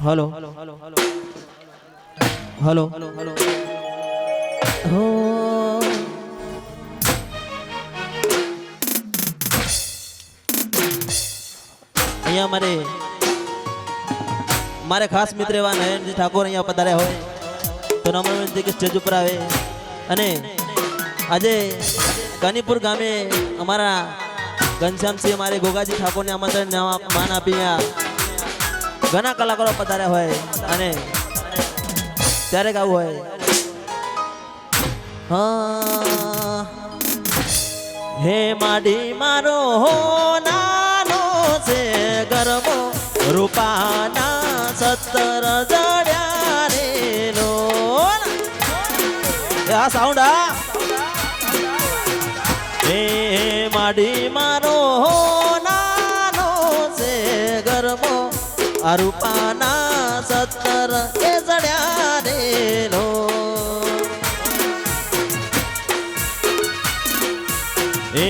Hello hello हो અહીંયા મારે ખાસ મિત્ર એવા નયનજી ઠાકોર અહીંયા પધાર્યા હોય તો નમ્ર વિનંતી કે સ્ટેજ ઉપર આવે અને આજે કાનીપુર ગામે અમારા ઘનશ્યામસિંહ અમારે ગોગાજી ઠાકોરને આમંત્રણ માન આપી ઘણા કલાકારો પધાર્યા હોય અને ત્યારે ગાવું હોય હા હે માડી મારો હો નાનો છે ગરબો રૂપાના 17 જડ્યા રે લો આ સાઉન્ડ આ હે માડી મારો હો નાનો છે ગરબો આ રૂપાના 17 એ જડ્યા રે લો હે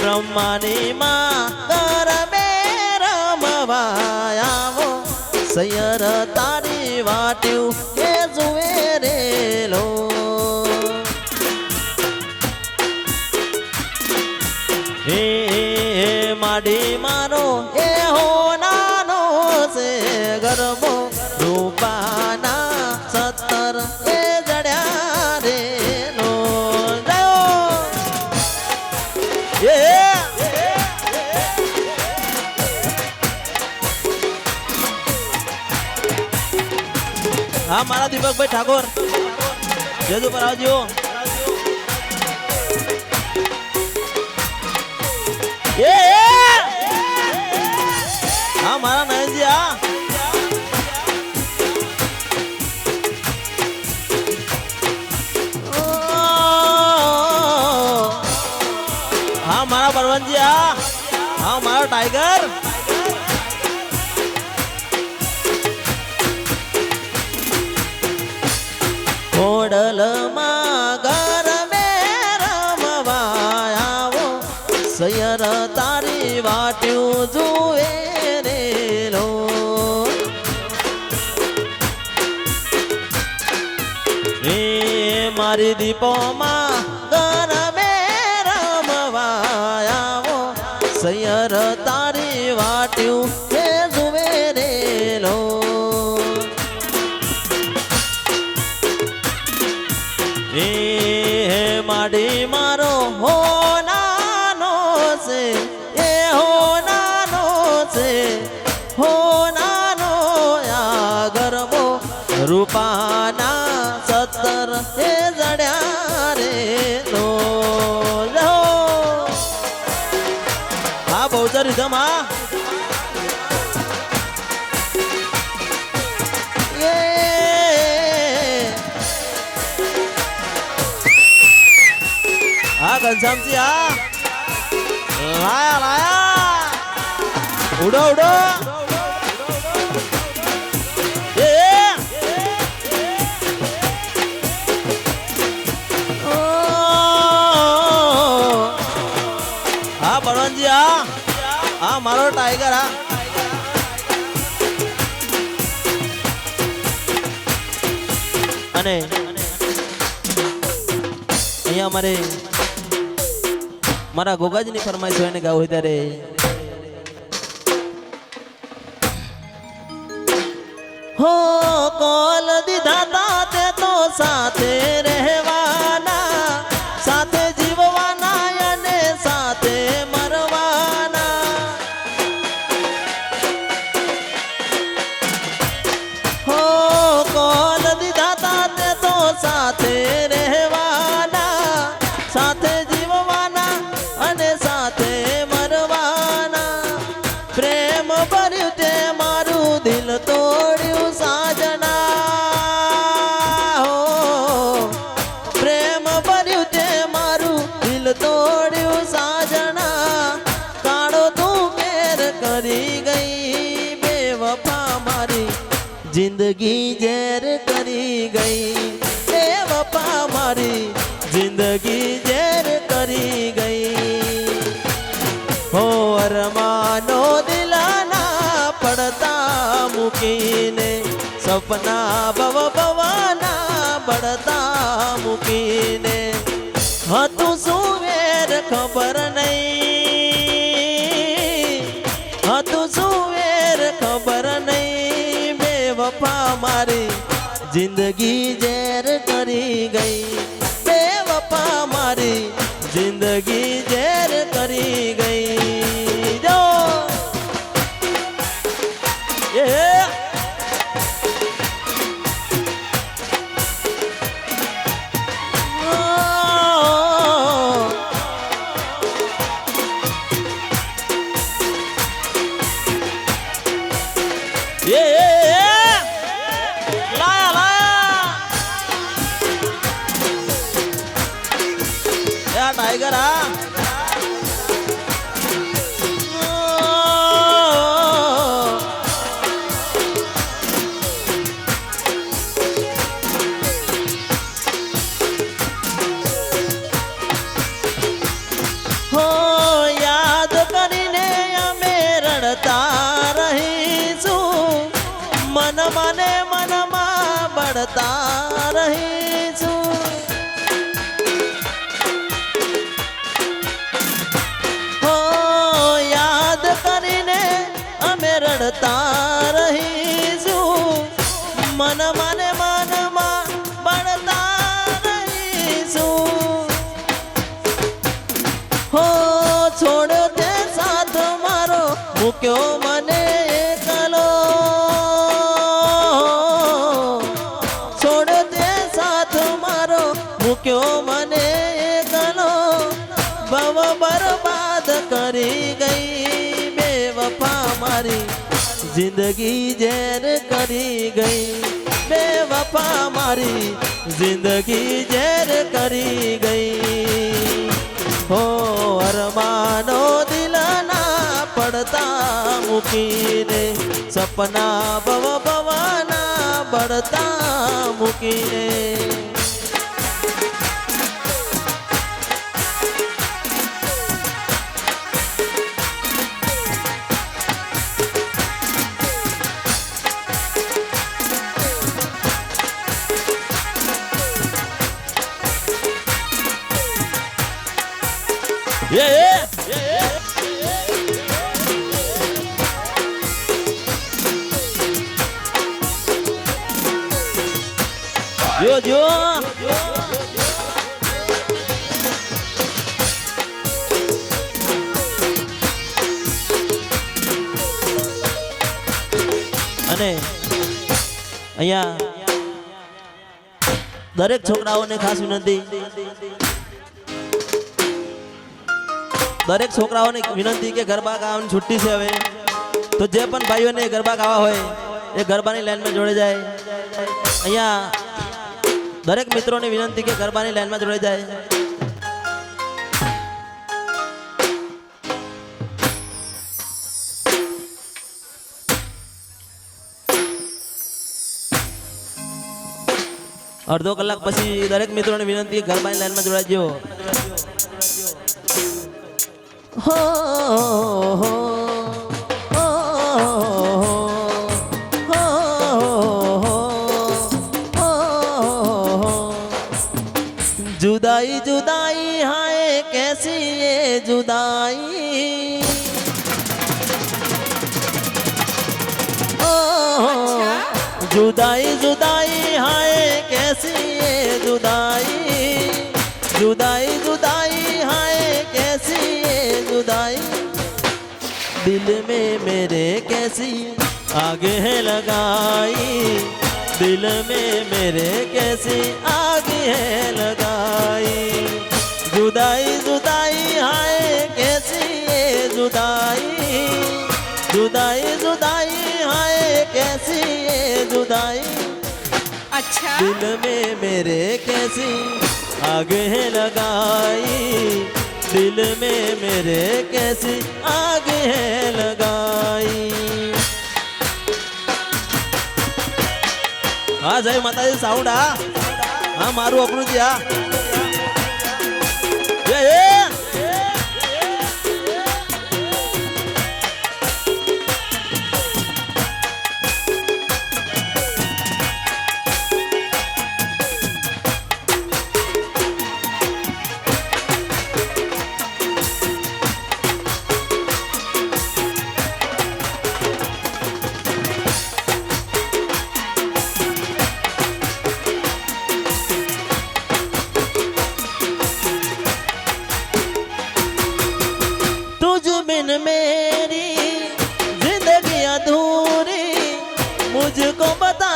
બ્રહ્માની માં ગરબે રમવા આવો સૈયર તારી વાટ્યું કે જુએ રે લો હે માડી મારો એ હો નાનો છે ગરબો રૂપાના 17 એ જડ્યા રે લો हाँ मारा दीपक भाई ठाकुर जेजू पर आवજો ये हाँ मारा नयन जी हाँ मारा बलवन जी हाँ मारा टाइगर ઓડલ માં ગરબે રમવા આવો સૈયર તારી વાટ્યું જુએ રે લો એ મારી દીપોમાં ગરબે રમવા આવો સૈયર તારી વાટ્યું કે જુએ રે લો એ માડી મારો હો નાનો છે એ હો નાનો છે હો નાનો આ ગરબો રૂપાના 17 એ જડ્યા રે લો હા બહુચર રીધમ હા हाँ घनश्यामसिंह लाया लाया उड़ो उड़ो हाँ बलवन जी हाँ मारो टाइगर अने અહીંયા અમારે મારા ગોગાજીની ફરમાઈશ હોય ને ગાવ હોય ત્યારે હો કોલ દીધા તા તે તો સાથે રહેવાના સાથે જીવવાના અને સાથે મરવાના હો કોલ દીધા તા તે તો સાથે રહેવાના સાથે જીવવાના અને સાથે મરવાના પ્રેમ ભર્યું તે મારું દિલ તોડ્યું સાજના હો પ્રેમ ભર્યું તે મારું દિલ તોડ્યું સાજના કાળો તું કેર કરી ગઈ બેવફા મારી જિંદગી ઝેર કરી ગઈ બેવફા મારી जिंदगी ज़ेर करी गई हो अरमानो दिलाना पड़ता मुकीने સપના ભવ ભવાના બળતા મૂકીને હતું શું વેર ખબર નહીં, હતું શું વેર ખબર નહીં, બેવફા મારી જિંદગી ઝેર કરી ગઈ, બેવફા મારી જિંદગી ઝેર કરી ગઈ. જો टाइगर हो याद करीने अमे रड़ता रहीशुं, मन मने मनमा बढता रहीशुं. રડતા રહીશું, મન મને મનમાં બળતા રહીશું. હો છોડ તે સાથ મારો મૂક્યો મને એકલો, છોડ તે સાથ મારો મૂક્યો મને એકલો, ભવ બરબાદ કરી ગઈ, બેવફા મારી જિંદગી ઝેર કરી ગઈ, બેવફા મારી જિંદગી ઝેર કરી ગઈ. હો અરમાનો દિલના પડતા મૂકીને, સપના ભવ ભવાના બળતા મૂકીને. જો જો અને અહીંયા દરેક છોકરાઓને ખાસ વિનંતી, દરેક છોકરાઓને વિનંતી કે ગરબા ગાવાની છુટ્ટી છે હવે, તો જે પણ ભાઈઓને ગરબા ગાવા હોય એ ગરબાની લાઈનમાં જોડે જાય. અહીંયા દરેક મિત્રોને વિનંતી કે ગરબાની લાઈનમાં જોડે જાય. અડધો કલાક પછી દરેક મિત્રોને વિનંતી કે ગરબાની લાઈનમાં જોડાજો. હો जुदाई जुदाई हाय कैसी ये जुदाई, जुदाई जुदाई हाय कैसी ये जुदाई, जुदाई जुदाई हाय कैसी ये जुदाई, दिल में मेरे कैसी आग है लगाई, दिल में मेरे कैसी आग है लगाई, जुदाई जुदाई हाय कैसी ये जुदाई, जुदाई जुदाई हाय कैसी ये जुदाई. अच्छा दिल में मेरे कैसी आग है लगाई, दिल में मेरे कैसी आग है लगाई. હા જય માતાજી સાઉન્ડ હા મારું આપણું છે હા.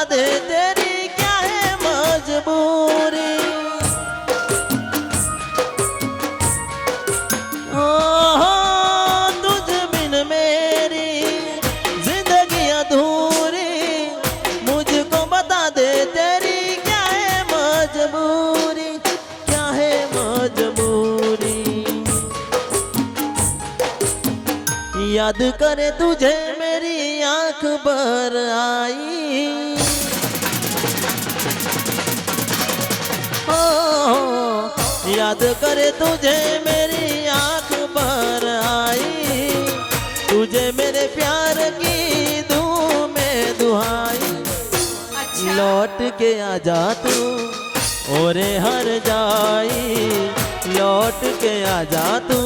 दे तेरी क्या है मजबूरी। ओहो तुझ बिन मेरी जिंदगी अधूरी, मुझको बता दे तेरी क्या है मजबूरी, क्या है मजबूरी। याद करे तुझे मेरी आंख भर आई, ओ याद करे तुझे मेरी आंख भर आई, तुझे मेरे प्यार की दूं में दुहाई। लौट के आजा तू ओरे हर जाई, लौट के आजा तू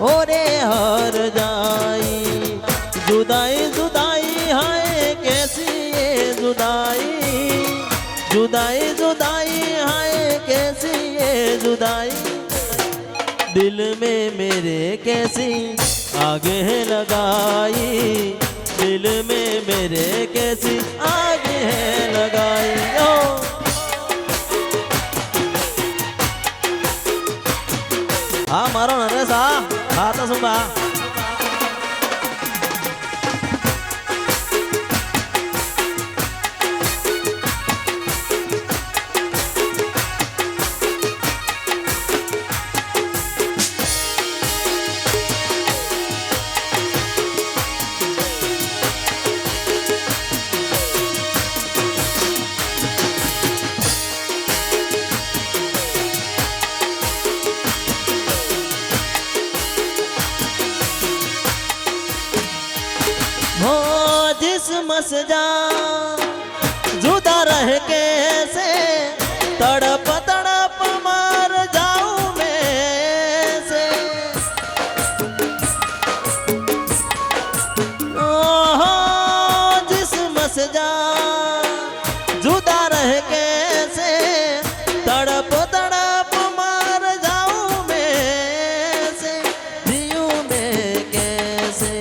ओरे हर जाई। जुदाई जुदाई हाय कैसी ये जुदाई, जुदाई जुदाई हाय कैसी ये जुदाई। दिल में मेरे कैसी आगे है लगाई, दिल में मेरे कैसी आगे है लगाई। ओ हाँ मारो नरेश हाँ तो सुनबा। हो जिस्म से जान जुदा रह कैसे, तड़प तड़प मर जाऊं मैं से। ओहो जिस्म से जान जुदा रह कैसे, तड़प तड़प मर जाऊं मैं से, जियूं मैं कैसे।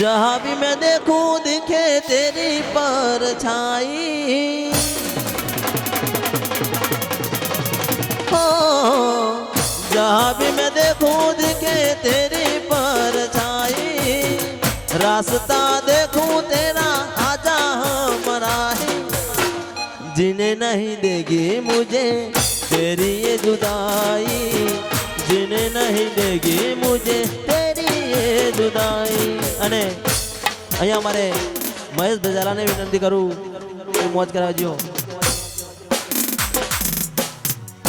जहाँ भी मैं देखूं दिखे तेरी परछाई, हो जहाँ भी मैं देखूं दिखे तेरी परछाई। रास्ता देखूं तेरा आजा हमारा है, जिन्हें नहीं देगी मुझे तेरी ये जुदाई, जिन्हें नहीं देगी मुझे तेरी ये जुदाई। અને અહીંયા મારે મહેશ ભજાલાને વિનંતી કરું મોજ કરાવજો।